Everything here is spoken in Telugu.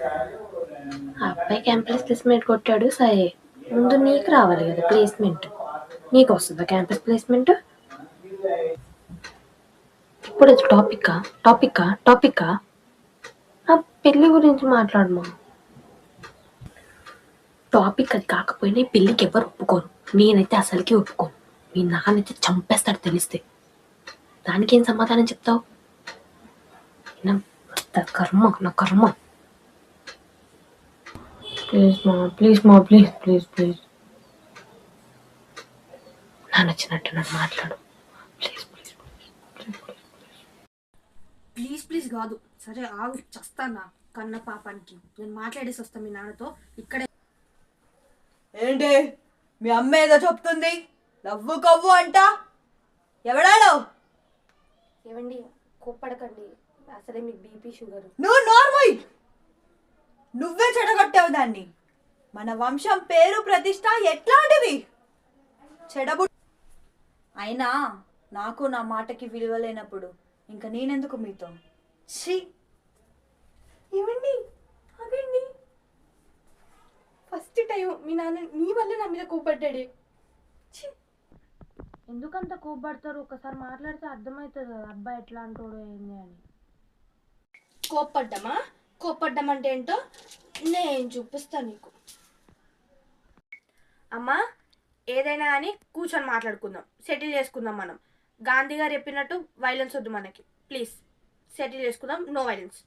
ఆ అబ్బాయి క్యాంపస్ ప్లేస్మెంట్ కొట్టాడు సరే, ముందు నీకు రావాలి కదా ప్లేస్మెంట్. నీకు వస్తుందా క్యాంపస్ ప్లేస్మెంట్? ఇప్పుడు టాపిక్కా ఆ పెళ్ళి గురించి మాట్లాడమా. టాపిక్ అది కాకపోయినా ఈ పెళ్ళికి ఎవరు ఒప్పుకోరు. నేనైతే అసలుకి ఒప్పుకోను. మీ నాన్నైతే చంపేస్తాడు తెలిస్తే. దానికేం సమాధానం చెప్తావు? నా కర్మ. ప్లీజ్ మా ప్లీజ్ నా నచ్చినట్టు నన్ను మాట్లాడు. ప్లీజ్ కాదు, సరే ఆగు, చస్తానా కన్న పాపానికి. నేను మాట్లాడేసి వస్తాను మీ నాన్నతో. ఇక్కడే ఏంటి మీ అమ్మ ఏదో చెప్తుంది, లవ్వు కవ్వు అంట, ఎవడాడో? ఏవండి కోప్పడకండి, అసలే మీకు బీపీ షుగర్. నువ్వు నార్మల్, నువ్వే చెడగొట్టావు దాన్ని. మన వంశం పేరు ప్రతిష్ట ఎట్లాంటివి చెడబు. అయినా నాకు నా మాటకి విలువ లేనప్పుడు ఇంకా నేనెందుకు మీతో? ఛీ! ఏవండి అదండి ఫస్ట్ టైం మీ నాన్న నీ వల్ల నా మీద కోప్పడ్డాడే. ఎందుకంత కోప్పడతారు? ఒకసారి మాట్లాడితే అర్థమవుతుంది కదా అబ్బాయి ఎట్లా అంటాడో ఏంది అని. కోప్పడ్డం అంటే ఏంటో నేను చూపిస్తాను నీకు. అమ్మా ఏదైనా కానీ కూర్చొని మాట్లాడుకుందాం, సెటిల్ చేసుకుందాం. మనం గాంధీ గారు చెప్పినట్టు వైలెన్స్ వద్దు మనకి. ప్లీజ్ సెటిల్ చేసుకుందాం, నో వైలెన్స్.